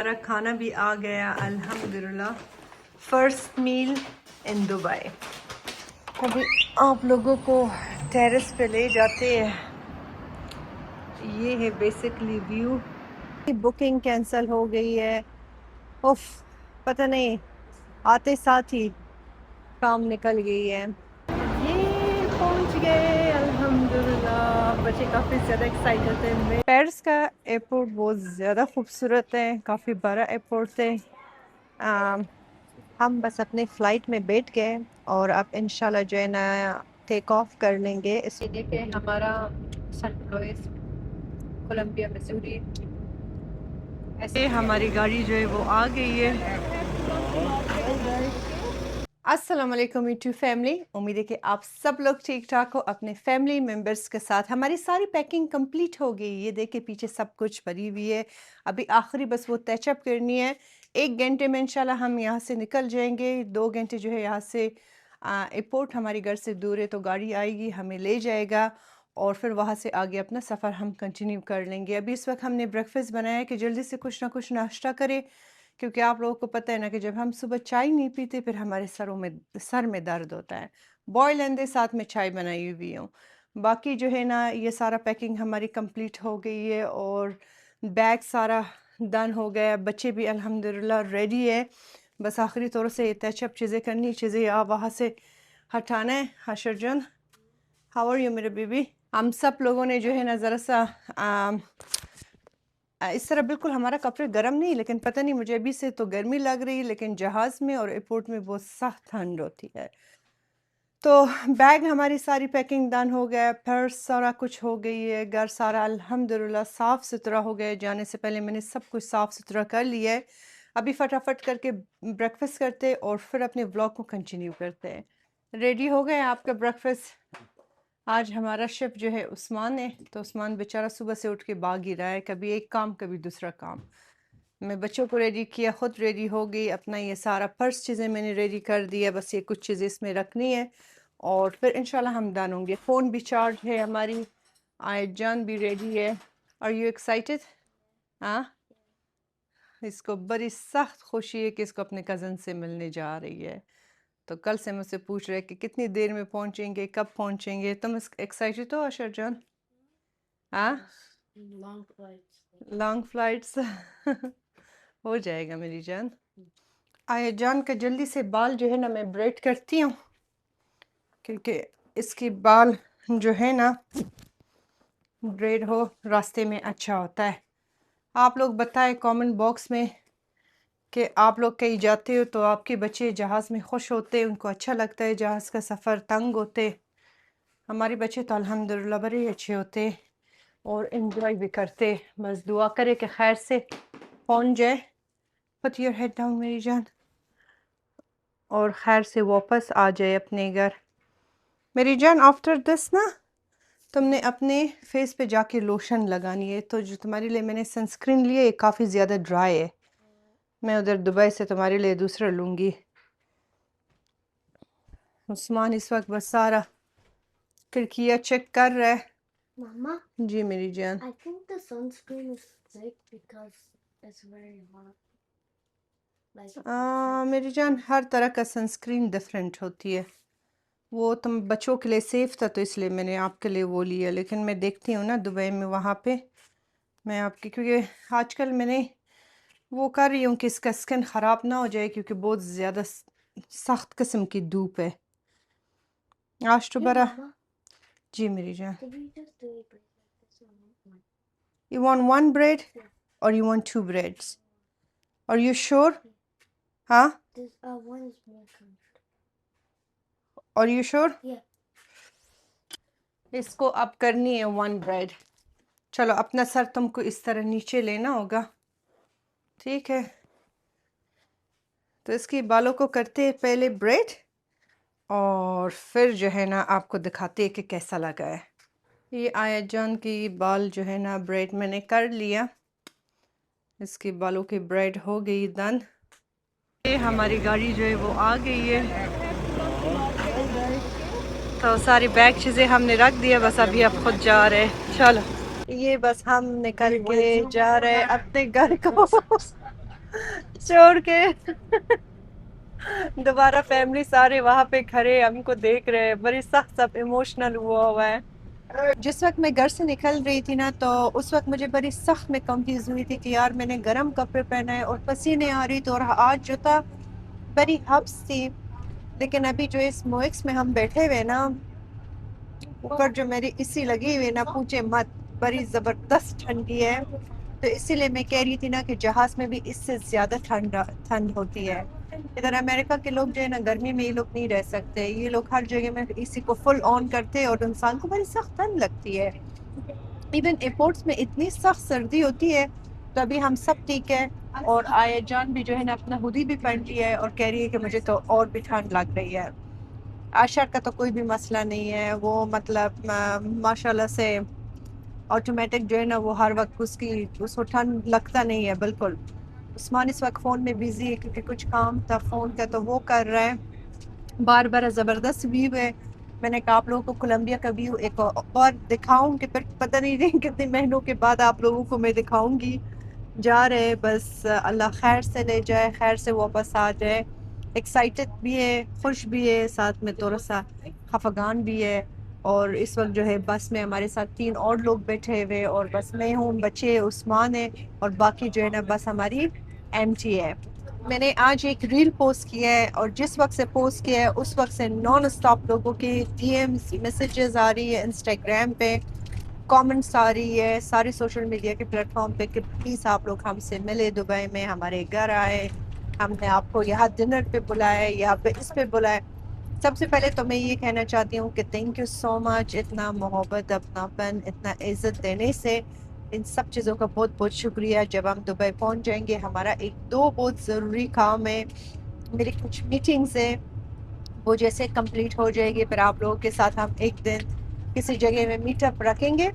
हमारा खाना भी आ गया अल्हम्दुलिल्लाह। First meal in Dubai. अभी आप लोगों को टेरेस पे ले जाते हैं। ये है बेसिकली व्यू। बुकिंग कैंसिल हो गई है। उफ, पता नहीं आते साथ ही काम निकल गई है। ये पहुंच गए अल्हम्दुलिल्लाह। बच्चे काफ़ी ज़्यादा एक्साइटेड थे। पेरिस का एयरपोर्ट बहुत ज़्यादा खूबसूरत है, काफ़ी बड़ा एयरपोर्ट है। हम बस अपने फ़्लाइट में बैठ गए और अब इंशाल्लाह जो है ना टेक ऑफ कर लेंगे। इसीलिए कि हमारा सन लुइस कोलंबिया मिसूरी, ऐसे हमारी गाड़ी जो है वो आ गई है। अस्सलाम वालेकुम यूट्यूब फैमिली, उम्मीद है कि आप सब लोग ठीक ठाक हो। अपने फैमिली मेम्बर्स के साथ हमारी सारी पैकिंग कंप्लीट हो गई। ये देखे पीछे सब कुछ भरी हुई है। अभी आखिरी बस वो टचअप करनी है। 1 घंटे में इंशाल्लाह हम यहाँ से निकल जाएंगे। 2 घंटे जो है यहाँ से एयरपोर्ट हमारी घर से दूर है, तो गाड़ी आएगी हमें ले जाएगा और फिर वहाँ से आगे अपना सफ़र हम कंटिन्यू कर लेंगे। अभी इस वक्त हमने ब्रेकफास्ट बनाया है कि जल्दी से कुछ ना कुछ नाश्ता करें, क्योंकि आप लोगों को पता है ना कि जब हम सुबह चाय नहीं पीते फिर हमारे सर में दर्द होता है। बॉयल एंड साथ में चाय बनाई हुई हूँ। बाकी जो है ना ये सारा पैकिंग हमारी कंप्लीट हो गई है और बैग सारा डन हो गया। बच्चे भी अल्हम्दुलिल्लाह रेडी है। बस आखिरी तौर से ये टचअप चीज़ें करनी, चीज़ें आप वहाँ से हटाना है। हशरजन, हाउ आर यू मेरे बेबी? हम सब लोगों ने जो है ना ज़रा सा इस तरह बिल्कुल हमारा कपड़े गर्म नहीं, लेकिन पता नहीं मुझे अभी से तो गर्मी लग रही है, लेकिन जहाज़ में और एयरपोर्ट में बहुत सख्त ठंड होती है। तो बैग हमारी सारी पैकिंग डन हो गया, पर्स सारा कुछ हो गई है, घर सारा अल्हम्दुलिल्लाह साफ़ सुथरा हो गया। जाने से पहले मैंने सब कुछ साफ़ सुथरा कर लिया है। अभी फटाफट करके ब्रेकफास्ट करते और फिर अपने व्लॉग को कंटिन्यू करते हैं। रेडी हो गए आपका ब्रेकफास्ट? आज हमारा शेफ जो है उस्मान है, तो उस्मान बेचारा सुबह से उठ के भाग ही रहा है, कभी एक काम कभी दूसरा काम। मैं बच्चों को रेडी किया, खुद रेडी हो गई। अपना ये सारा पर्स चीज़ें मैंने रेडी कर दिया, बस ये कुछ चीज़ें इसमें रखनी है और फिर इंशाल्लाह हम डन होंगे। फ़ोन भी चार्ज है हमारी, आयजान भी रेडी है। Are you excited? हाँ, इसको बड़ी सख्त खुशी है कि इसको अपने कज़न से मिलने जा रही है। तो कल से मुझसे पूछ रहे कि कितनी देर में पहुंचेंगे, कब पहुंचेंगे। तुम एक्साइटेड हो अशर जान? हाँ, लॉन्ग फ्लाइट्स हो जाएगा मेरी जान। आया जान का जल्दी से बाल जो है ना मैं ब्रेड करती हूँ, क्योंकि इसके बाल जो है ना ब्रेड हो रास्ते में अच्छा होता है। आप लोग बताएं कमेंट बॉक्स में कि आप लोग कहीं जाते हो तो आपके बच्चे जहाज़ में खुश होते, उनको अच्छा लगता है जहाज़ का सफ़र, तंग होते। हमारे बच्चे तो अल्हम्दुलिल्लाह बड़े अच्छे होते और एंजॉय भी करते। बस दुआ करे कि खैर से पहुंच जाए। पुट योर हेड डाउन मेरी जान, और खैर से वापस आ जाए अपने घर। मेरी जान आफ्टर दिस ना तुमने अपने फेस पे जाके लोशन लगानी है। तो जो तुम्हारे लिए मैंने सनस्क्रीन लिया है काफ़ी ज़्यादा ड्राई है, मैं उधर दुबई से तुम्हारे लिए दूसरा लूँगी। उस्मान इस वक्त बस सारा खिड़कियाँ चेक कर रहा है। Mama, जी मेरी जान। I think the sunscreen is thick because it's very hot. मेरी जान हर तरह का सनस्क्रीन डिफरेंट होती है। वो तुम बच्चों के लिए सेफ़ था तो इसलिए मैंने आपके लिए वो लिया, लेकिन मैं देखती हूँ ना दुबई में वहाँ पे मैं आपकी, क्योंकि आजकल मैंने वो कर रही हूँ कि इसका स्किन ख़राब ना हो जाए, क्योंकि बहुत ज़्यादा सख्त किस्म की धूप है आज तो Hey, बड़ा। Mama, जी मेरी जान। did we just do a break like this one? You want one bread Yeah. or you want 2 breads? Are you sure? हाँ, This one is more comfortable. are you sure? Yeah. इसको अब करनी है 1 bread. चलो अपना sir तुमको इस तरह नीचे लेना होगा, ठीक है? तो इसके बालों को करते हैं पहले ब्रेड और फिर जो है ना आपको दिखाते हैं कि कैसा लगा है। ये आया जान की बाल जो है ना ब्रेड मैंने कर लिया, इसके बालों की ब्रेड हो गई डन। ये हमारी गाड़ी जो है वो आ गई है, तो सारी बैग चीज़ें हमने रख दिया, बस अभी अब खुद जा रहे हैं। चलो ये बस हम निकल के जा रहे हैं अपने घर को। छोड़ के दोबारा फैमिली सारे वहां पे खड़े हमको देख रहे हैं, बड़ी सख्त सब इमोशनल हुआ है। जिस वक्त मैं घर से निकल रही थी ना, तो उस वक्त मुझे बड़ी सख्त में कंफ्यूज हुई थी कि यार मैंने गर्म कपड़े पहने हैं और पसीने आ रही थी, और आज जो था बड़ी हब्स थी। लेकिन अभी जो इस मोइक्स में हम बैठे हुए ना, ऊपर जो मेरी एसी लगी हुई है ना, पूछे मत, बड़ी जबरदस्त ठंडी है। तो इसीलिए मैं कह रही थी ना कि जहाज में भी इससे ज्यादा ठंड होती है। इधर अमेरिका के लोग जो है ना, गर्मी में ये लोग नहीं रह सकते, ये लोग हर जगह में एसी को फुल ऑन करते हैं और इंसान को बड़ी सख्त ठंड लगती है। इवन एयरपोर्ट्स में इतनी सख्त सर्दी होती है, तो अभी हम सब ठीक है। और आया जान भी जो है ना, अपना हुडी भी पहन रही है और कह रही है कि मुझे तो और भी ठंड लग रही है। आशा का तो कोई भी मसला नहीं है, वो मतलब माशाल्लाह से ऑटोमेटिक जो है ना, वो हर वक्त उसको ठंड लगता नहीं है बिल्कुल। उस्मान इस वक्त फ़ोन में बिजी है क्योंकि कुछ काम था फ़ोन का, तो वो कर रहा है। बार बार ज़बरदस्त व्यू है। मैंने कहा आप लोगों को कोलंबिया का व्यू एक और दिखाऊंगी, फिर पता नहीं कितने महीनों के बाद आप लोगों को मैं दिखाऊंगी। जा रहे, बस अल्लाह खैर से ले जाए, खैर से वापस आ जाए। एक्साइटेड भी है, खुश भी है, साथ में थोड़ा सा खफगान भी है। और इस वक्त जो है बस में हमारे साथ 3 और लोग बैठे हुए, और बस मैं हूँ, बच्चे उस्मान है, और बाकी जो है ना बस हमारी एम्प्टी है। मैंने आज एक रील पोस्ट किया है, और जिस वक्त से पोस्ट किया है उस वक्त से नॉन स्टॉप लोगों की डीएम्स मैसेजेस आ रही है, इंस्टाग्राम पे कमेंट्स आ रही है, सारे सोशल मीडिया के प्लेटफॉर्म पे कि प्लीज़ आप लोग हमसे मिले, दुबई में हमारे घर आए, हमने आपको यहाँ डिनर पे बुलाया, यहाँ पे इस पे बुलाया। सबसे पहले तो मैं ये कहना चाहती हूँ कि थैंक यू सो मच, इतना मोहब्बत, अपनापन, इतना इज्जत देने से। इन सब चीज़ों का बहुत बहुत शुक्रिया। जब हम दुबई पहुँच जाएंगे, हमारा एक दो बहुत ज़रूरी काम है, मेरी कुछ मीटिंग्स है, वो जैसे कंप्लीट हो जाएगी, फिर आप लोगों के साथ हम एक दिन किसी जगह में मीटअप रखेंगे।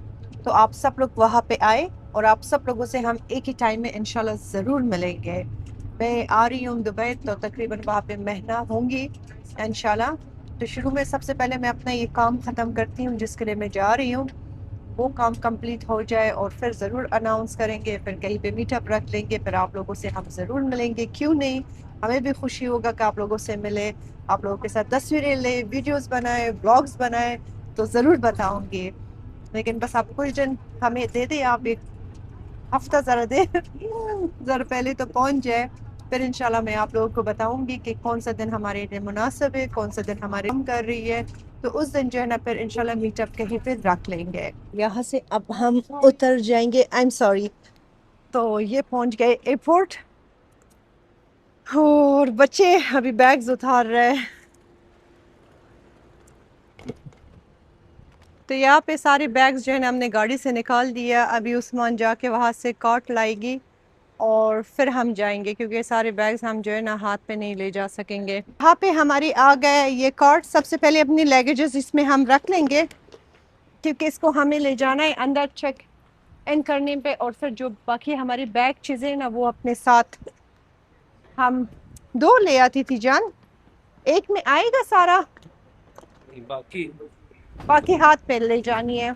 तो आप सब लोग वहाँ पे आए, और आप सब लोगों से हम एक ही टाइम में इंशाल्लाह ज़रूर मिलेंगे। मैं आ रही हूँ दुबई, तो तकरीबन वहाँ पे महीना होंगी इंशाल्लाह। तो शुरू में सबसे पहले मैं अपना ये काम ख़त्म करती हूँ जिसके लिए मैं जा रही हूँ, वो काम कंप्लीट हो जाए और फिर ज़रूर अनाउंस करेंगे, फिर कहीं पे मीटअप रख लेंगे, फिर आप लोगों से हम ज़रूर मिलेंगे, क्यों नहीं। हमें भी खुशी होगा कि आप लोगों से मिले, आप लोगों के साथ तस्वीरें ले, वीडियोस बनाए, ब्लॉग्स बनाए, तो ज़रूर बताऊंगी। लेकिन बस आप कुछ दिन हमें दे दें, आप एक हफ्ता ज़रा दे ज़रा पहले तो पहुंच जाए, फिर इंशाल्लाह मैं आप लोगों को बताऊंगी कि कौन सा दिन हमारे लिए मुनासिब है, कौन सा दिन हमारे काम कर रही है। तो उस दिन जो है ना फिर इंशाल्लाह मीटअप कहीं पे रख लेंगे। यहाँ से अब हम उतर जाएंगे, आई एम सॉरी। तो ये पहुंच गए एयरपोर्ट, और बच्चे अभी बैग्स उतार रहे हैं। तो यहाँ पे सारे बैग्स जो है ना हमने गाड़ी से निकाल दिया। अभी उस्मान जाके वहाँ से कार्ट लाएगी और फिर हम जाएंगे, क्योंकि सारे बैग्स हम जो है ना हाथ पे नहीं ले जा सकेंगे। यहाँ पे हमारी आ गए ये कार्ट। सबसे पहले अपनी लगेजेस इसमें हम रख लेंगे, क्योंकि इसको हमें ले जाना है अंदर चेक इन करने पे, और फिर जो बाकी हमारी बैग चीज़ें ना वो अपने साथ हम दो ले आती थी जान, एक में आएगा सारा, बाकी बाकी हाथ पे ले जानी है।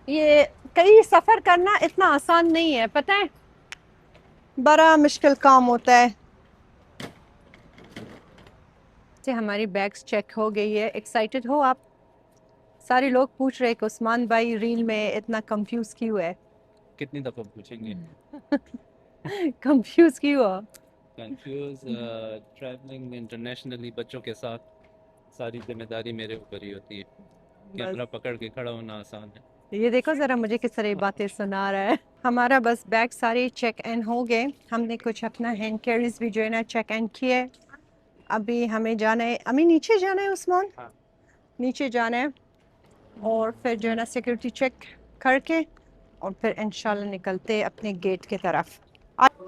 ये कहीं सफ़र करना इतना आसान नहीं है, पता है, बड़ा मुश्किल काम होता है। से हमारी बैग्स चेक हो गई है। एक्साइटेड हो आप? सारे लोग पूछ रहे कि उस्मान भाई रील में इतना कंफ्यूज क्यों है? कितनी दफा पूछेंगे? कंफ्यूज क्यों हो? कंफ्यूज ट्रैवलिंग इंटरनेशनली बच्चों के साथ सारी जिम्मेदारी मेरे ऊपर ही होती है। कैमरा बस पकड़ के खड़ा होना आसान है। ये देखो जरा मुझे किस तरह बातें सुना रहा है। हमारा बस बैग सारे चेक इन हो गए। हमने कुछ अपना हैंड कैरीज भी जो है ना चेक इन किए। अभी हमें जाना है, अभी नीचे जाना है उस्मान, हाँ। नीचे जाना है, और फिर जो है ना सिक्योरिटी चेक करके और फिर इंशाल्लाह निकलते हैं अपने गेट की तरफ।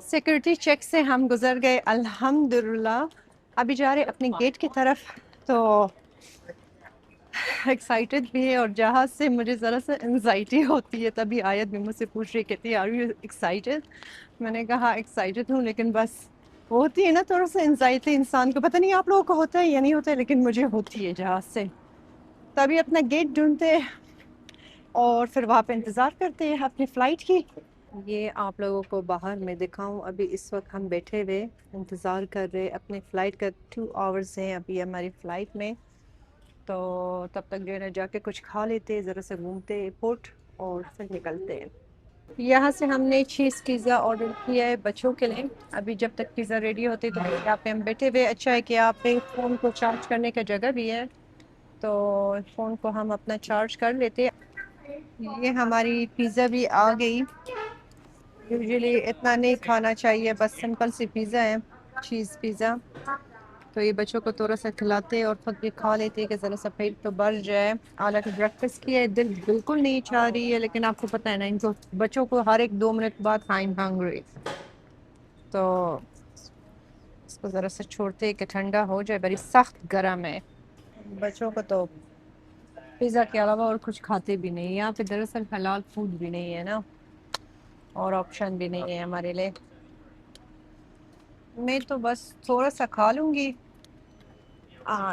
सिक्योरिटी चेक से हम गुजर गए अल्हम्दुलिल्लाह। अभी जा रहे अपने गेट की तरफ। तो एक्साइटेड भी है, और जहाज से मुझे ज़रा सा एंजाइटी होती है। तभी आयत भी मुझसे पूछ रही, कहती है आर यू एक्साइटेड? मैंने कहा एक्साइटेड हूँ, लेकिन बस वो होती है ना थोड़ा सा एंजाइटी इंसान को, पता नहीं आप लोगों को होता है या नहीं होता है, लेकिन मुझे होती है जहाज से। तभी अपना गेट ढूंढते हैं और फिर वहाँ पे इंतज़ार करते हैं अपनी फ़्लाइट की। ये आप लोगों को बाहर मैं दिखाऊं, अभी इस वक्त हम बैठे हुए इंतज़ार कर रहे अपने फ़्लाइट का। 2 आवर्स हैं अभी हमारी फ़्लाइट में, तो तब तक जो है ना जाके कुछ खा लेते, ज़रा सा घूमते एयरपोर्ट और फिर निकलते हैं। यहाँ से हमने चीज़ पिज़्ज़ा ऑर्डर किया है बच्चों के लिए। अभी जब तक पिज़्ज़ा रेडी होते तो यहाँ पे हम बैठे हुए। अच्छा है कि यहाँ पे फ़ोन को चार्ज करने का जगह भी है, तो फ़ोन को हम अपना चार्ज कर लेते। ये हमारी पिज़्ज़ा भी आ गई। यूजुअली इतना नहीं खाना चाहिए, बस सिंपल सी पिज़्ज़ा है, चीज़ पिज़्ज़ा। तो ये बच्चों को थोड़ा सा खिलाते और खुद भी खा लेते कि ज़रा सा पेट तो भर जाए। हालांकि ब्रेकफास्ट किया है, दिल बिल्कुल नहीं चाह रही है, लेकिन आपको पता है ना इनको बच्चों को हर एक 2 मिनट बाद आई एम हंग्री, तो इसको ज़रा सा छोड़ते कि ठंडा हो जाए। बड़ी सख्त गर्म है। बच्चों को तो पिज़्ज़ा के अलावा और कुछ खाते भी नहीं। यहाँ पे दरअसल हलाल फूड भी नहीं है ना, और ऑप्शन भी नहीं है हमारे लिए। मैं तो बस थोड़ा सा खा लूंगी।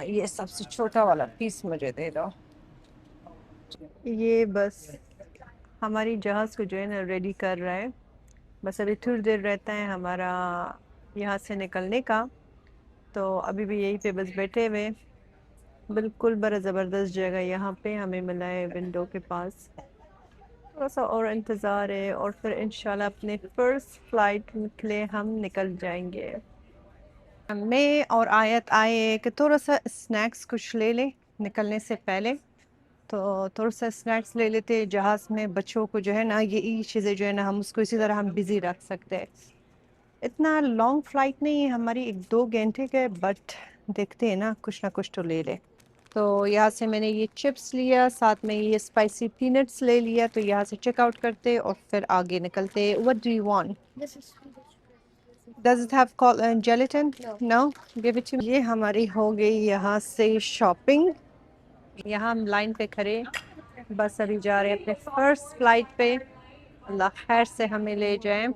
ये सबसे छोटा वाला पीस मुझे दे दो। ये बस हमारी जहाज़ को जो है ना रेडी कर रहा है। बस अभी थोड़ी देर रहता है हमारा यहाँ से निकलने का, तो अभी भी यहीं पे बस बैठे हुए। बिल्कुल बड़ा ज़बरदस्त जगह यहाँ पे हमें मिला है विंडो के पास। थोड़ा सा और इंतज़ार है और फिर इंशाल्लाह अपने फर्स्ट फ्लाइट के लिए हम निकल जाएंगे। मैं और आयत आए कि थोड़ा सा स्नैक्स कुछ ले लें निकलने से पहले, तो थोड़ा सा स्नैक्स ले लेते जहाज़ में। बच्चों को जो है ना ये चीज़ें जो है ना हम उसको इसी तरह हम बिज़ी रख सकते हैं। इतना लॉन्ग फ्लाइट नहीं है हमारी, 1-2 घंटे का, बट देखते हैं ना कुछ तो ले ले। तो यहाँ से मैंने ये चिप्स लिया, साथ में ये स्पाइसी पीनट्स ले लिया। तो यहाँ से चेकआउट करते और फिर आगे निकलते। What do you want? This is Swedish. Does it have gelatin? No. No, give it to. ये हमारी हो गई यहाँ से शॉपिंग। यहाँ हम लाइन पे खड़े, बस अभी जा रहे हैं अपने फर्स्ट फ्लाइट पे। अल्लाह खैर से हमें ले जाए।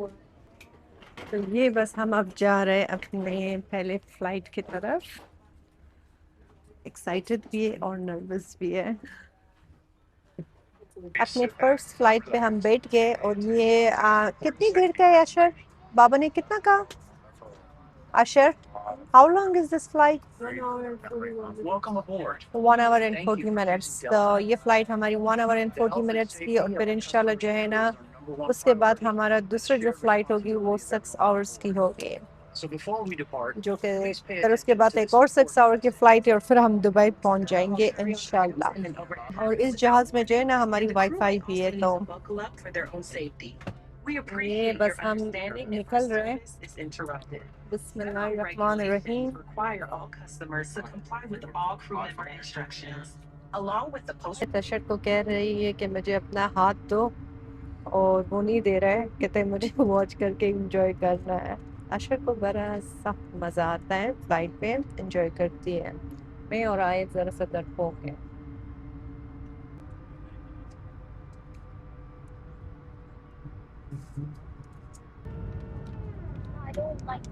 तो ये बस हम अब जा रहे हैं अपने पहले फ्लाइट की तरफ। एक्साइटेड भी है और नर्वस भी है। अपने फर्स्ट फ्लाइट पे हम बैठ गए और ये कितनी देर का है अशर? बाबा ने कितना कहा? अशर, how long is this flight? 1 hour and 41 minutes. 1 hour and 40 minutes. तो ये फ्लाइट हमारी 1 आवर एंड 40 मिनट्स की, और फिर इंशाल्लाह जो है ना उसके बाद हमारा दूसरा जो फ्लाइट होगी वो 6 आवर्स की होगी, जो कि फिर उसके बाद एक और 6 आवर की फ्लाइट है और फिर हम दुबई पहुंच जाएंगे इंशाल्लाह। और इस जहाज़ में जो है ना हमारी वाईफाई भी है। तो ये बस हम निकल रहे हैं। बिस्मिल्लाहिर्रहमानिर्रहीम। तशर को कह रही है कि मुझे अपना हाथ दो, और वो नहीं दे रहा है, कहते हैं मुझे वॉच करके एंजॉय करना है। अशर को बड़ा सख्त मज़ा आता है फ्लाइट पे, एंजॉय करती है। मैं और आए ज़रा सा डरपोक है। I don't like.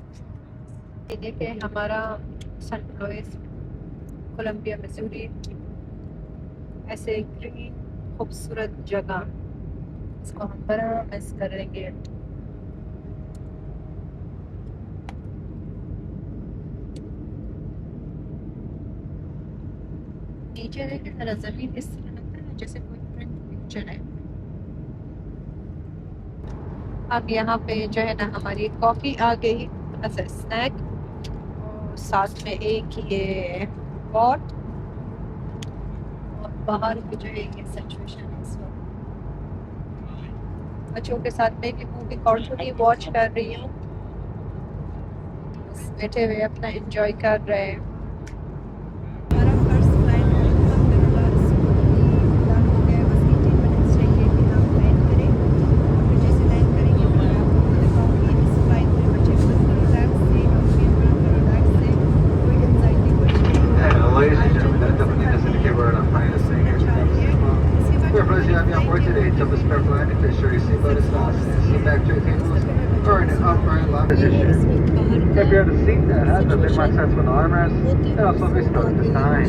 ये देखें हमारा सन लुइस, कोलंबिया मिसूरी। ऐसे ग्रीन खूबसूरत जगह, इसको हम बड़ा मिस करेंगे। नीचे देखें जरा, ज़मीन इस तरह लगता है जैसे कोई प्रिंट पिक्चर है। अब यहाँ पे जो है ना हमारी कॉफ़ी आ गई, ऐसा स्नैक, और साथ में एक ये पॉट, और बाहर भी जो है ये सिचुएशन है इस वक्त। बच्चों के साथ मैं भी मूवी कार्टून ही वॉच कर रही हूँ, बस बैठे हुए अपना एंजॉय कर रहे हैं। हमारा फर्स्ट फ्लाइट अल्हम्दुलिल्लाह डन हो गया। बस 18 मिनट्स चाहिए कि हम लैंड करें। फिर जैसे लैंड करेंगे तो मैं आपको दिखाऊंगी। इस फ्लाइट में बच्चे बिल्कुल रिलैक्स थे, हम भी बिल्कुल रिलैक्स थे, कोई एंजाइटी कुछ नहीं। Ladies and gentlemen, that definitely does indicate we're on a flight of singers. We're pleased to have you on board today. It's up a spare flight. Make sure your seatbelt is fastened and seat back tray tables are in an upright lock position. If you're in a seat that has a bit more accessible armrest, then also be stored at this time.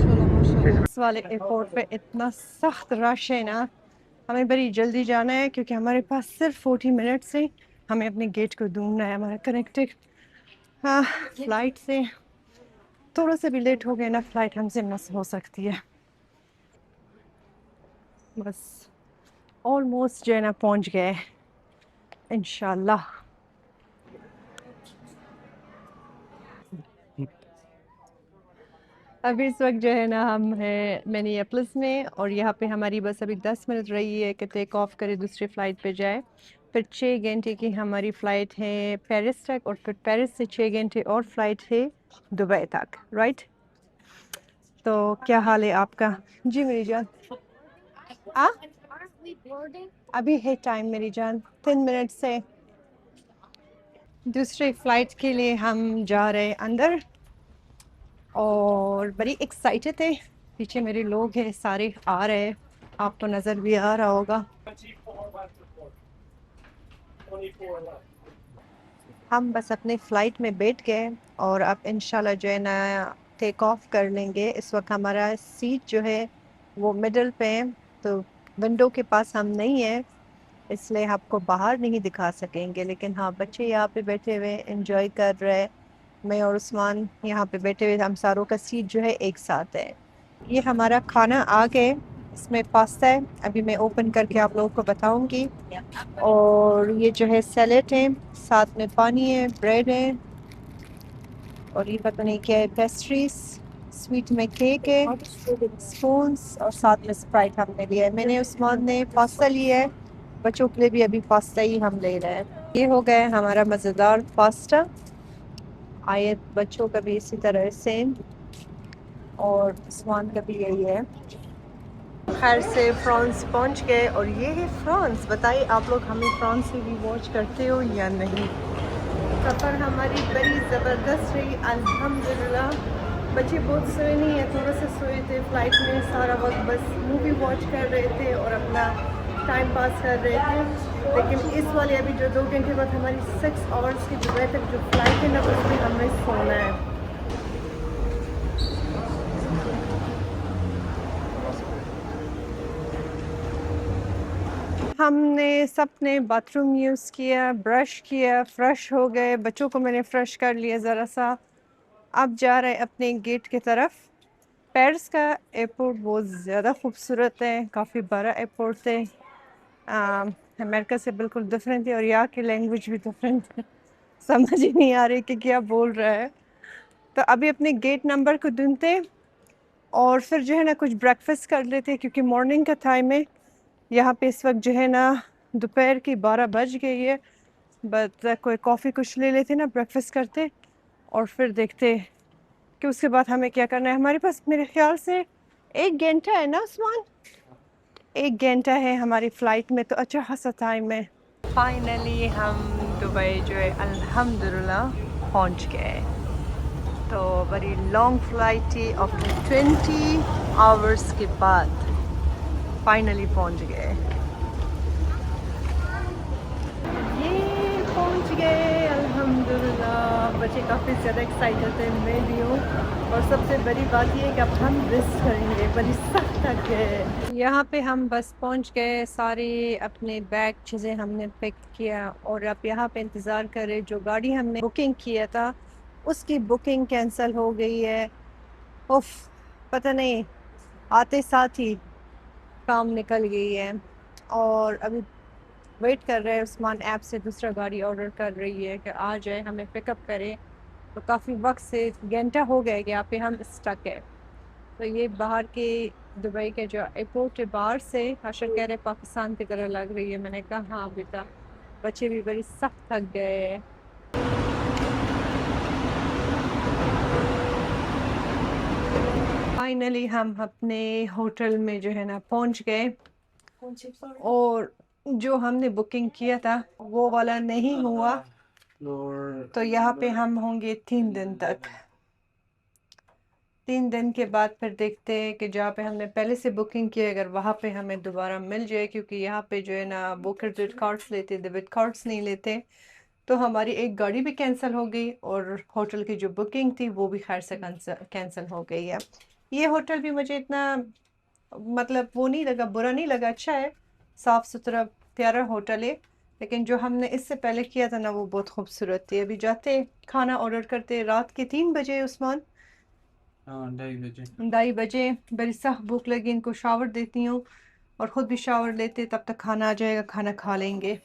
इस वाले airport पे इतना सख्त rush है ना, हमें बड़ी जल्दी जाना है क्योंकि हमारे पास सिर्फ 40 मिनट से हमें अपने गेट को ढूंढना है। हमारा कनेक्टेड हाँ फ्लाइट से थोड़ा सा भी लेट हो गया ना, फ्लाइट हमसे मिस हो सकती है। बस ऑलमोस्ट जो है ना पहुंच गए इंशाल्लाह। अभी इस वक्त जो है ना हम हैं मिनियापोलिस में और यहाँ पे हमारी बस अभी 10 मिनट रही है कि टेक ऑफ करे दूसरी फ़्लाइट पे जाए। फिर 6 घंटे की हमारी फ़्लाइट है पेरिस तक और फिर पेरिस से 6 घंटे और फ़्लाइट है दुबई तक, राइट? तो क्या हाल है आपका? जी मेरी जान। आ Aren't we boarding? अभी है टाइम मेरी जान, 3 मिनट से। दूसरी फ़्लाइट के लिए हम जा रहे हैं अंदर और बड़ी एक्साइटेड है। पीछे मेरे लोग हैं सारे आ रहे हैं, आपको नज़र भी आ रहा होगा। हम बस अपने फ़्लाइट में बैठ गए और अब इंशाल्लाह जो है ना टेक ऑफ कर लेंगे। इस वक्त हमारा सीट जो है वो मिडल पे है, तो विंडो के पास हम नहीं है, इसलिए आपको बाहर नहीं दिखा सकेंगे। लेकिन हाँ बच्चे यहाँ पे बैठे हुए एंजॉय कर रहे हैं। मैं और उस्मान यहाँ पे बैठे हुए, हम सारों का सीट जो है एक साथ है। ये हमारा खाना आ गए, इसमें पास्ता है, अभी मैं ओपन करके आप लोगों को बताऊंगी। और ये जो है सैलेड है, साथ में पानी है, ब्रेड है और ये पता नहीं क्या है, पेस्ट्रीज, स्वीट में केक है, स्पून्स और साथ में स्प्राइट हमने लिया है। मैंने उस्मान ने पास्ता लिया है, बच्चों के लिए भी अभी पास्ता ही हम ले रहे हैं। ये हो गया हमारा मज़ेदार पास्ता, आए बच्चों का भी इसी तरह सेम और उस्मान का भी यही है। खैर से फ्रांस पहुंच गए और ये है फ्रांस। बताइए आप लोग हमें फ्रांस से भी वॉच करते हो या नहीं? सफ़र हमारी बड़ी ज़बरदस्त रही अल्हम्दुलिल्लाह। बच्चे बहुत सोए नहीं है, थोड़ा सा सोए थे फ़्लाइट में, सारा वक्त बस मूवी वॉच कर रहे थे और अपना टाइम पास कर रहे थे। लेकिन इस वाले अभी जो 2 घंटे बाद हमारी 6 आवर्स की दुबई तक जो फ़्लाइट है ना, उसमें हमें सोना है। हमने सबने बाथरूम यूज़ किया, ब्रश किया, फ्रेश हो गए, बच्चों को मैंने फ्रेश कर लिया ज़रा सा। अब जा रहे हैं अपने गेट की तरफ। पेरिस का एयरपोर्ट बहुत ज़्यादा खूबसूरत है, काफ़ी बड़ा एयरपोर्ट है, अमेरिका से बिल्कुल डिफरेंट है और यहाँ की लैंग्वेज भी डिफरेंट है। समझ ही नहीं आ रही कि क्या बोल रहा है। तो अभी अपने गेट नंबर को ढूंढते और फिर जो है ना कुछ ब्रेकफास्ट कर लेते क्योंकि मॉर्निंग का टाइम है। यहाँ पे इस वक्त जो है ना दोपहर की 12 बज गई है। बट कोई कॉफ़ी कुछ ले लेते ना, ब्रेकफास्ट करते और फिर देखते कि उसके बाद हमें क्या करना है। हमारे पास मेरे ख्याल से 1 घंटा है ना उस्मान? 1 घंटा है हमारी फ़्लाइट में, तो अच्छा खासा टाइम है। फाइनली हम दुबई जो है अल्हम्दुलिल्लाह पहुंच गए। तो बड़ी लॉन्ग फ्लाइट थी, आफ्टर 20 आवर्स के बाद फाइनली पहुंच गए। ये पहुंच गए अल्हम्दुलिल्लाह। बच्चे काफ़ी ज़्यादा एक्साइटेड थे, मैं भी हूँ। और सबसे बड़ी बात ये है कि अब हम रेस्ट करेंगे, बड़ी सख्त थक गए। यहाँ पे हम बस पहुँच गए, सारे अपने बैग चीज़ें हमने पिक किया और अब यहाँ पे इंतज़ार करें। जो गाड़ी हमने बुकिंग किया था उसकी बुकिंग कैंसिल हो गई है। उफ, पता नहीं आते साथ ही काम निकल गई है और अभी वेट कर रहे हैं। उस्मान ऐप से दूसरा गाड़ी ऑर्डर कर रही है कि आ जाए हमें पिकअप करे। तो काफ़ी वक्त से घंटा हो गया कि यहाँ पे हम स्टक है। तो ये बाहर के दुबई के जो एयरपोर्ट है, बाहर से आशर कह रहे पाकिस्तान की तरह लग रही है। मैंने कहा हाँ बेटा, बच्चे भी बड़ी सख्त थक गए हैं। फाइनली हम अपने होटल में जो है ना पहुंच गए और जो हमने बुकिंग किया था वो वाला नहीं हुआ। तो यहाँ पे हम होंगे 3 दिन तक। 3 दिन के बाद फिर देखते हैं कि जहाँ पे हमने पहले से बुकिंग की है अगर वहाँ पे हमें दोबारा मिल जाए, क्योंकि यहाँ पे जो है ना वो क्रेडिट कार्ड्स लेते, डेबिट कार्ड्स नहीं लेते। तो हमारी एक गाड़ी भी कैंसिल हो गई और होटल की जो बुकिंग थी वो भी खैर से कैंसिल हो गई है। ये होटल भी मुझे इतना मतलब वो नहीं लगा, बुरा नहीं लगा, अच्छा है, साफ़ सुथरा प्यारा होटल है, लेकिन जो हमने इससे पहले किया था ना वो बहुत खूबसूरत थी। अभी जाते खाना ऑर्डर करते रात के 3 बजे उस्मान, हाँ 2:30 बजे। 2:30 बजे। बड़ी सख्त भूख लगी, इनको शावर देती हूँ और ख़ुद भी शावर लेते, तब तक खाना आ जाएगा, खाना खा लेंगे।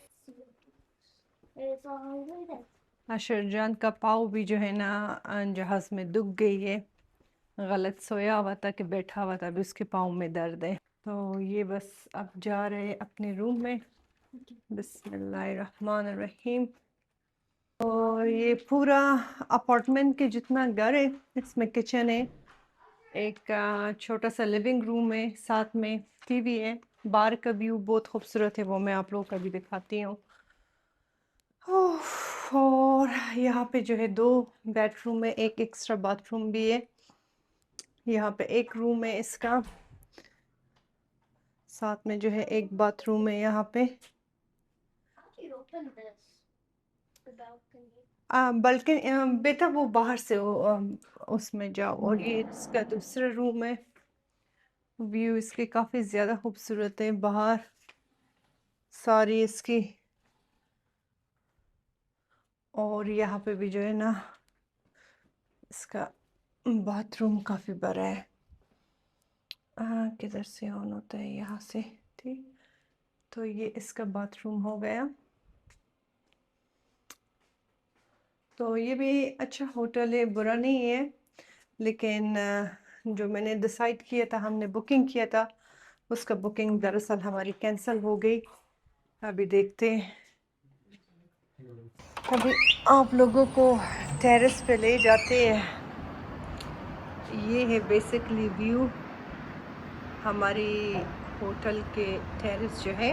It's all hungry then. अशरजान का पाँव भी जो है ना जहाज़ में दुख गई है, गलत सोया हुआ था कि बैठा हुआ था, अभी उसके पाँव में दर्द है। तो ये बस अब जा रहे हैं अपने रूम में। बिस्मिल्लाहिर्रहमानिर्रहीम। और ये पूरा अपार्टमेंट के जितना घर है इसमें किचन है, एक छोटा सा लिविंग रूम है, साथ में टीवी है, बाहर का व्यू बहुत खूबसूरत है, वो मैं आप लोगों को भी दिखाती हूँ। और यहाँ पे जो है 2 बेडरूम है, एक एक्स्ट्रा बाथरूम भी है। यहाँ पे एक रूम है इसका, साथ में जो है एक बाथरूम है यहाँ पे। How do you open this? The balcony. बल्कि बेटा वो बाहर से उसमें जाओ। और ये इसका दूसरा रूम है, व्यू इसके काफ़ी ज़्यादा खूबसूरत है, बाहर सारी इसकी। और यहाँ पे भी जो है ना इसका बाथरूम काफ़ी बड़ा है। किधर से ऑन होता है? यहाँ से, ठीक। तो ये इसका बाथरूम हो गया। तो ये भी अच्छा होटल है, बुरा नहीं है, लेकिन जो मैंने डिसाइड किया था, हमने बुकिंग किया था, उसका बुकिंग दरअसल हमारी कैंसिल हो गई। अभी देखते हैं, अभी आप लोगों को टेरेस पे ले जाते हैं। ये है बेसिकली व्यू हमारी होटल के टेरेस जो है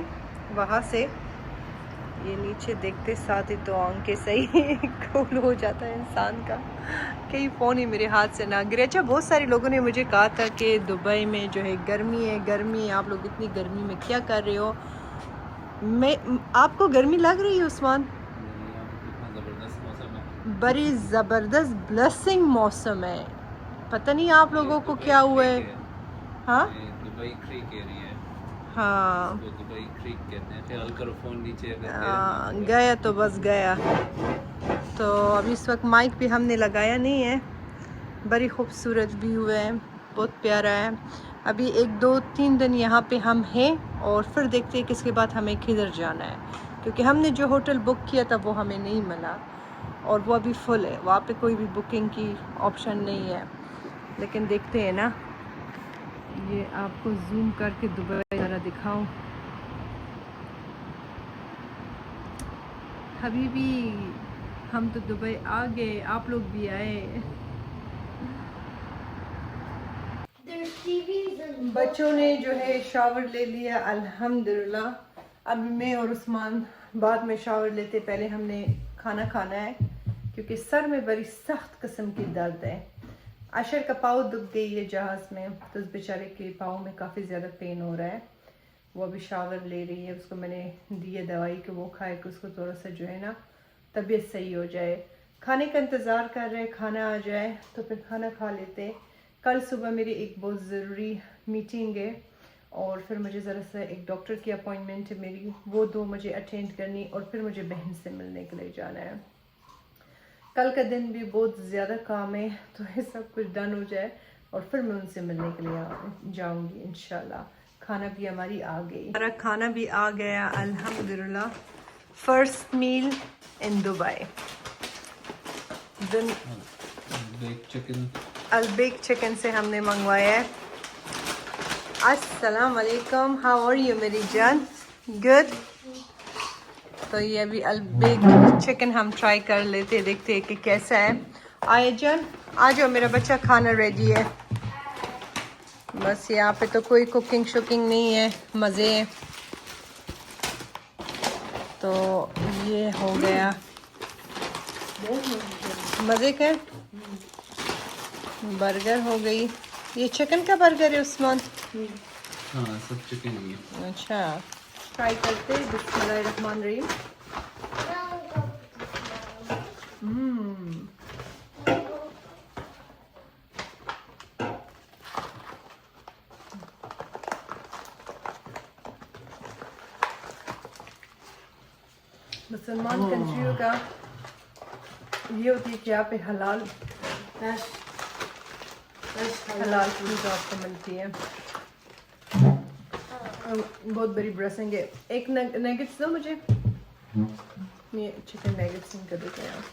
वहाँ से। ये नीचे देखते साथ ही तो आंखें सही खूल हो जाता है इंसान का, कहीं फ़ोन ही मेरे हाथ से ना गिरे। अच्छा, बहुत सारे लोगों ने मुझे कहा था कि दुबई में जो है गर्मी है, गर्मी, आप लोग इतनी गर्मी में क्या कर रहे हो। मैं आपको गर्मी लग रही है उस्मान? ज़बरदस्त मौसम है, बड़ी ज़बरदस्त ब्लेसिंग मौसम है, पता नहीं आप लोगों को क्या हुआ है। हाँ दुबई क्रीक एरिया है, हाँ, इसको दुबई क्रीक कहते हैं। ख्याल करो फ़ोन नीचे अगर गया तो बस गया। तो अभी इस वक्त माइक भी हमने लगाया नहीं है। बड़ी खूबसूरत व्यू है, बहुत प्यारा है। अभी 1-2-3 दिन यहाँ पे हम हैं और फिर देखते हैं कि इसके बाद हमें किधर जाना है, क्योंकि हमने जो होटल बुक किया था वो हमें नहीं मिला और वो अभी फुल है, वहाँ पे कोई भी बुकिंग की ऑप्शन नहीं है। लेकिन देखते हैं ना, ये आपको जूम करके दुबई ज़रा दिखाऊं। हबीबी, हम तो दुबई आ गए, आप लोग भी आए। There's TVs and बच्चों ने जो है शावर ले लिया अल्हम्दुलिल्लाह। अभी मैं और उस्मान बाद में शावर लेते, पहले हमने खाना खाना है, क्योंकि सर में बड़ी सख्त किस्म की दर्द है। अशर का पाँव दुख गई है जहाज़ में, तो उस बेचारे के पाँव में काफ़ी ज़्यादा पेन हो रहा है। वो अभी शावर ले रही है, उसको मैंने दी है दवाई कि वो खाए कि उसको थोड़ा सा जो है ना तबीयत सही हो जाए। खाने का इंतज़ार कर रहे हैं, खाना आ जाए तो फिर खाना खा लेते। कल सुबह मेरी एक बहुत ज़रूरी मीटिंग है और फिर मुझे ज़रा सा एक डॉक्टर की अपॉइंटमेंट है मेरी, वो 2 मुझे अटेंड करनी और फिर मुझे बहन से मिलने के लिए जाना है। कल का दिन भी बहुत ज़्यादा काम है, तो ये सब कुछ डन हो जाए और फिर मैं उनसे मिलने के लिए जाऊंगी इंशाल्लाह। खाना भी हमारी आ गई, हमारा खाना भी आ गया अल्हम्दुलिल्लाह। First meal in Dubai, Baik chicken, Albaik chicken से हमने मंगवाया है। अस्सलाम वालेकुम, हाउ आर यू मेरी जान? गुड। तो ये अभी अलबेक चिकन हम ट्राई कर लेते, देखते हैं कि कैसा है। आए जान, आ जाओ, मेरा बच्चा, खाना रेडी है। बस यहाँ पे तो कोई कुकिंग शुकिंग नहीं है, मज़े हैं। तो ये हो गया मज़े का। बर्गर हो गई, ये चिकन का बर्गर है उस्मान? हाँ सब चिकन ही है। अच्छा, ट्राई करते, बिस्मिल्लाहिर्रहमानिर्रहीम। मुसलमान कंट्रियों का ये होती है कि यहाँ पे हलाल हलाल चीज़ आपको मिलती है। बहुत बड़ी ब्रेसिंग है। एक नगेट्स दो मुझे, ये चिकन नगेट्स इनका देते हैं आप।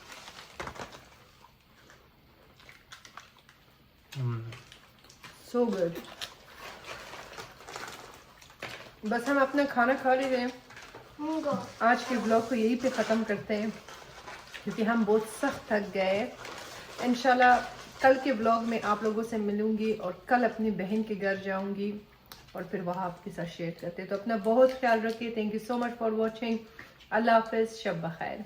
So good. बस हम अपना खाना खा ले रहे हैं। Mungo. आज के ब्लॉग को यहीं पे ख़त्म करते हैं क्योंकि हम बहुत सख्त थक गए। इंशाल्लाह कल के ब्लॉग में आप लोगों से मिलूंगी और कल अपनी बहन के घर जाऊंगी और फिर वहाँ आपके साथ शेयर करते हैं। तो अपना बहुत ख्याल रखिए। Thank you so much for watching. अल्लाह हाफिज़, शब बखैर।